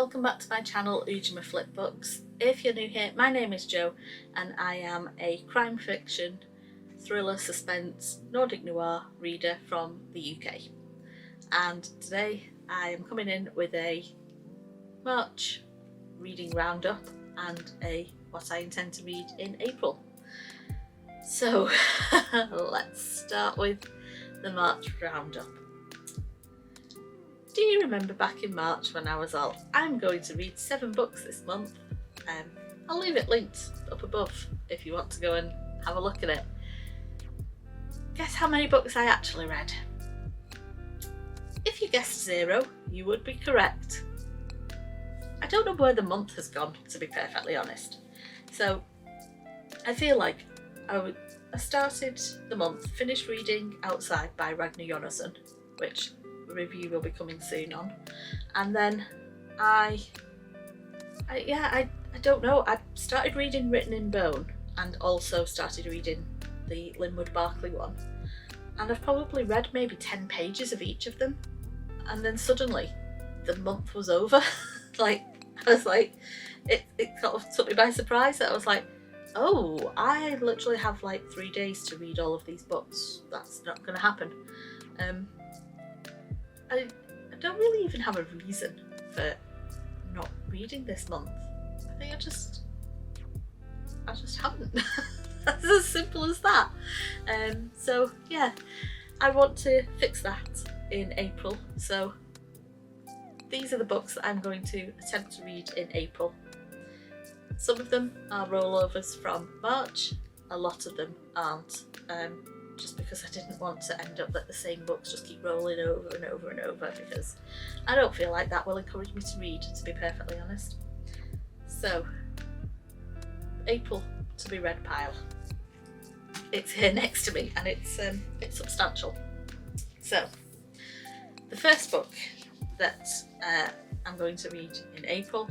welcome back to my channel Ujima Flip Books. If you're new here, my name is Jo and I am a crime fiction, thriller, suspense, Nordic noir reader from the UK. And today I am coming in with a March reading roundup and what I intend to read in April. So let's start with the March roundup. Do you remember back in March when I was all, I'm going to read 7 books this month? I'll leave it linked up above if you want to go and have a look at it. Guess how many books I actually read? If you guessed 0, you would be correct. I don't know where the month has gone, to be perfectly honest. So I feel like I started the month, finished reading Outside by Ragnar Jonasson, which a review will be coming soon on, and then I don't know, I started reading Written in Bone and also started reading the Linwood Barclay one, and I've probably read maybe 10 pages of each of them, and then suddenly the month was over. I was like, it sort of took me by surprise. I was like, oh, I literally have like 3 days to read all of these books. That's not going to happen. I don't really even have a reason for not reading this month. I think I just haven't. That's as simple as that. So yeah, I want to fix that in April. So these are the books that I'm going to attempt to read in April. Some of them are rollovers from March, a lot of them aren't. Just because I didn't want to end up that the same books just keep rolling over and over and over, because I don't feel like that will encourage me to read, to be perfectly honest. So, April to be read pile. It's here next to me and it's substantial. So, the first book that I'm going to read in April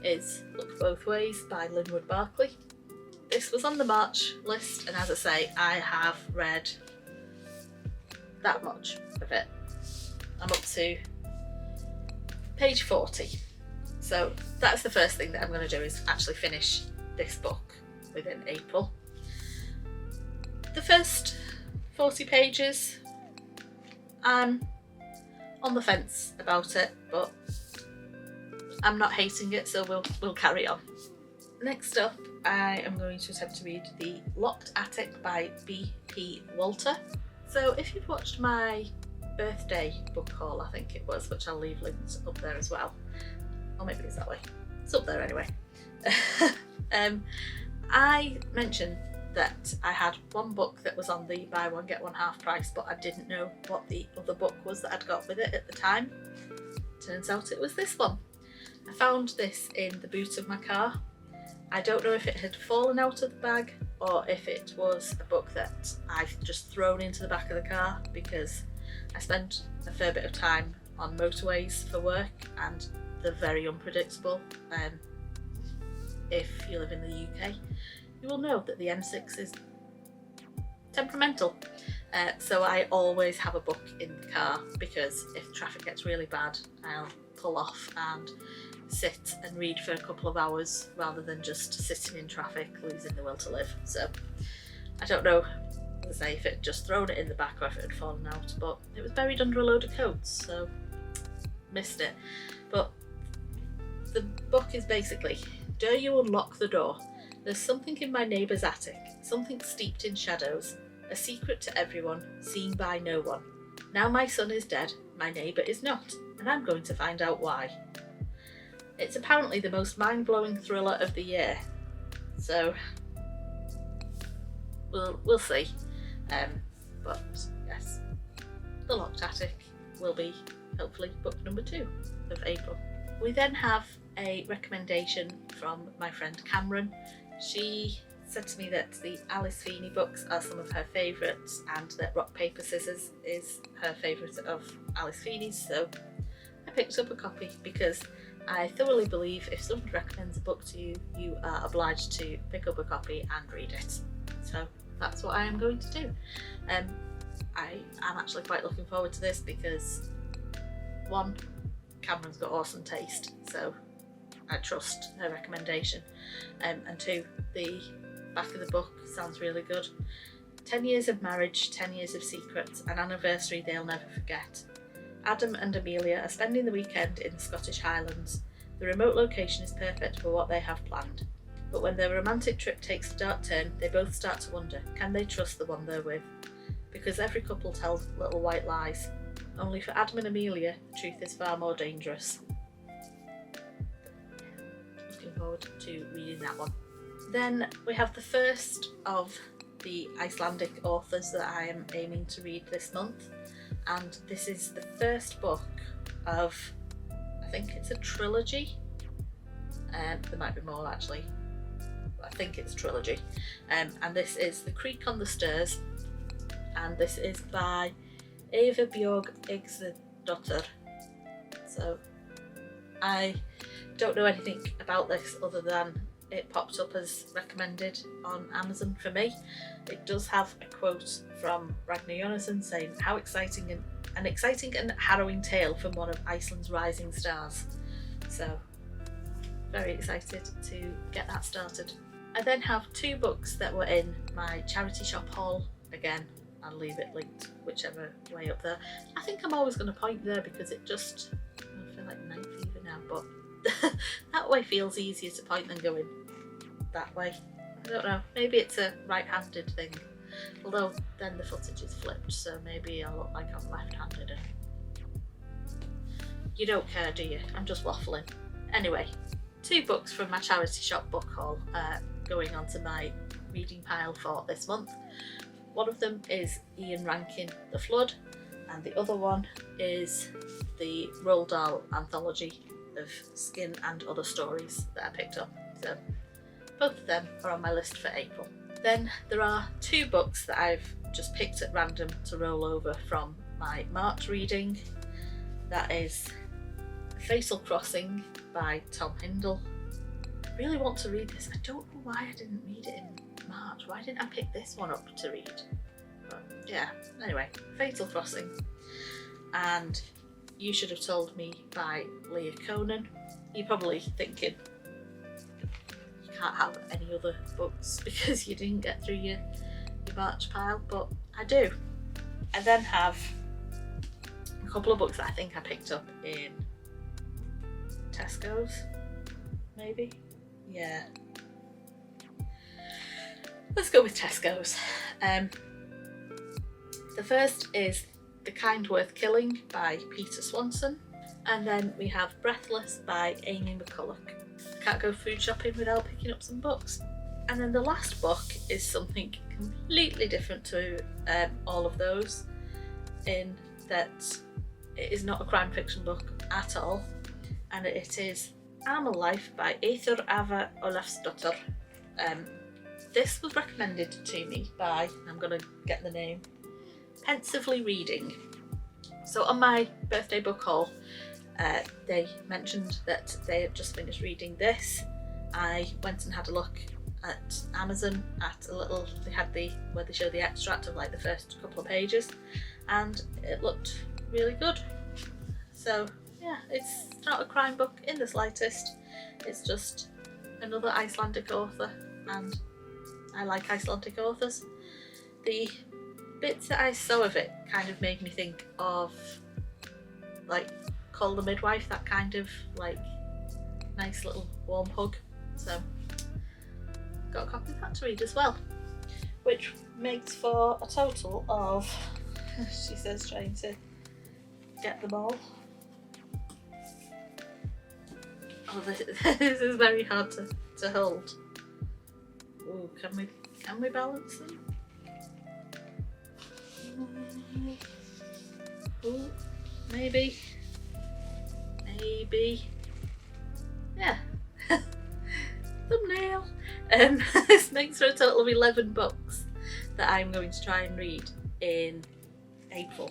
is Look Both Ways by Linwood Barclay. This was on the March list, and as I say, I have read that much of it. I'm up to page 40. So that's the first thing that I'm going to do, is actually finish this book within April. The first 40 pages, I'm on the fence about it, but I'm not hating it, so we'll carry on. Next up, I am going to attempt to read The Locked Attic by B.P. Walter. So if you've watched my birthday book haul, I think it was, which I'll leave links up there as well, or maybe it's that way, it's up there anyway. I mentioned that I had one book that was on the buy one get one half price, but I didn't know what the other book was that I'd got with it at the time. Turns out it was this one. I found this in the boot of my car. I don't know if it had fallen out of the bag or if it was a book that I've just thrown into the back of the car, because I spend a fair bit of time on motorways for work and they're very unpredictable. If you live in the UK, you will know that the M6 is temperamental. So I always have a book in the car, because if traffic gets really bad, I'll pull off and sit and read for a couple of hours rather than just sitting in traffic losing the will to live. So I don't know, as I say, if it had just thrown it in the back or if it had fallen out, but it was buried under a load of coats, so missed it. But the book is basically, dare you unlock the door? There's something in my neighbour's attic, something steeped in shadows, a secret to everyone, seen by no one. Now my son is dead, my neighbour is not, and I'm going to find out why. It's apparently the most mind-blowing thriller of the year, so we'll see. But yes, The Locked Attic will be hopefully book number 2 of April. We then have a recommendation from my friend Cameron. She said to me that the Alice Feeney books are some of her favourites and that Rock Paper Scissors is her favourite of Alice Feeney's, so I picked up a copy because I thoroughly believe if someone recommends a book to you, you are obliged to pick up a copy and read it. So that's what I am going to do. I am actually quite looking forward to this because, one, Cameron's got awesome taste, so I trust her recommendation. And 2, the back of the book sounds really good. 10 years of marriage, 10 years of secrets, an anniversary they'll never forget. Adam and Amelia are spending the weekend in the Scottish Highlands. The remote location is perfect for what they have planned. But when their romantic trip takes a dark turn, they both start to wonder, can they trust the one they're with? Because every couple tells little white lies. Only for Adam and Amelia, the truth is far more dangerous. Looking forward to reading that one. Then we have the first of the Icelandic authors that I am aiming to read this month, and this is the first book of, I think it's a trilogy, there might be more actually, but I think it's a trilogy, and this is The Creek on the Stairs, and this is by Eva Björg Igzadottir. So I don't know anything about this other than it popped up as recommended on Amazon for me. It does have a quote from Ragnar Jonasson saying, "How exciting and harrowing tale from one of Iceland's rising stars." So very excited to get that started. I then have 2 books that were in my charity shop haul. Again, I'll leave it linked whichever way up there. I think I'm always going to point there because it just, I feel like night fever now, but that way feels easier to point than going that way. I don't know, maybe it's a right-handed thing, although then the footage is flipped, so maybe I'll look like I'm left-handed and you don't care, do you? I'm just waffling. Anyway, 2 books from my charity shop book haul going onto my reading pile for this month. One of them is Ian Rankin, The Flood, and the other one is the Roald Dahl anthology of Skin and Other Stories that I picked up. So both of them are on my list for April. Then there are 2 books that I've just picked at random to roll over from my March reading. That is Fatal Crossing by Tom Hindle. I really want to read this. I don't know why I didn't read it in March. Why didn't I pick this one up to read? But yeah, anyway, Fatal Crossing. And You Should Have Told Me by Leah Conan. You're probably thinking you can't have any other books because you didn't get through your March pile, but I do. I then have a couple of books that I think I picked up in Tesco's, maybe? Yeah. Let's go with Tesco's. The first is The Kind Worth Killing by Peter Swanson, and then we have Breathless by Amy McCulloch. Can't go food shopping without picking up some books. And then the last book is something completely different to all of those, in that it is not a crime fiction book at all, and it is Animal Life by Eithur Ava Olafsdottir. This was recommended to me by, I'm going to get the name, Pensively Reading. So on my birthday book haul, they mentioned that they had just finished reading this. I went and had a look at Amazon at a little, they had where they show the extract of like the first couple of pages, and it looked really good. So yeah, it's not a crime book in the slightest. It's just another Icelandic author, and I like Icelandic authors. The bits that I saw of it kind of made me think of like Call the Midwife, that kind of like nice little warm hug. So got a copy of that to read as well, which makes for a total of, she says, trying to get them all. Oh, this is very hard to hold. Ooh, can we balance them? Ooh, maybe. Yeah. Thumbnail. This makes for a total of 11 books that I'm going to try and read in April,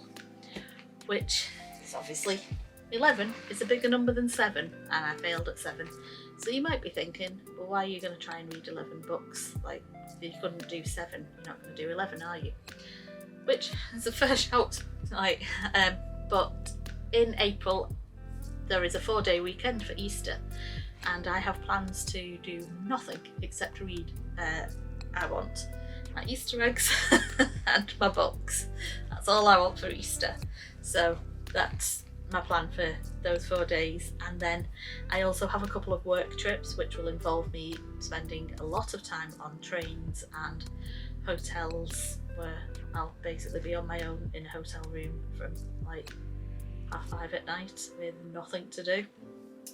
which is obviously 11 is a bigger number than 7, and I failed at 7. So you might be thinking, well, why are you going to try and read 11 books? Like, if you couldn't do 7, you're not going to do 11, are you? Which is a fair shout. Like, but in April, there is a 4-day weekend for Easter, and I have plans to do nothing except read. I want my Easter eggs and my books. That's all I want for Easter. So that's my plan for those 4 days. And then I also have a couple of work trips which will involve me spending a lot of time on trains and hotels, where I'll basically be on my own in a hotel room from like 5:30 at night with nothing to do.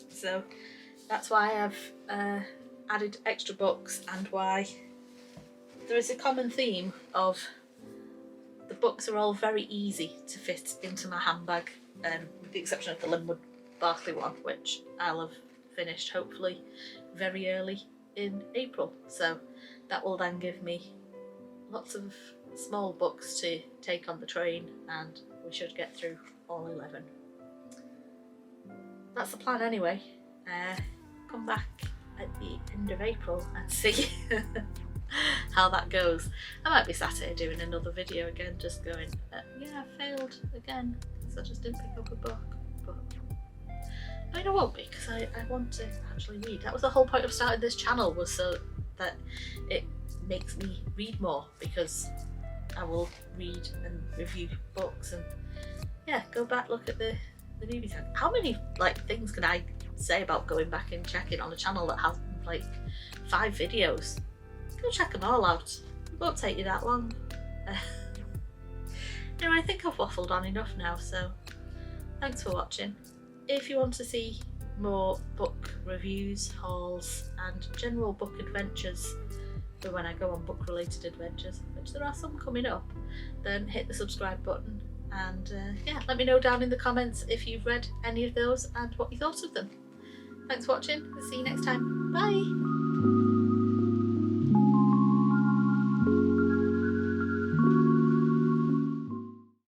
So that's why I've added extra books, and why there is a common theme of the books are all very easy to fit into my handbag, with the exception of the Linwood Barclay one, which I'll have finished hopefully very early in April. So that will then give me lots of small books to take on the train, and we should get through all 11. That's the plan anyway. Come back at the end of April and see how that goes. I might be sat here doing another video again, just going, yeah, I failed again because I just didn't pick up a book. But I mean, I won't be, because I want to actually read. That was the whole point of starting this channel, was so that it makes me read more, because I will read and review books and yeah, go back, look at the movie tag. How many like things can I say about going back and checking on a channel that has like 5 videos? Go check them all out. It won't take you that long. Anyway, I think I've waffled on enough now, so thanks for watching. If you want to see more book reviews, hauls and general book adventures for when I go on book related adventures, which there are some coming up, then hit the subscribe button, and yeah, let me know down in the comments if you've read any of those and what you thought of them. Thanks for watching. I'll see you next time. Bye!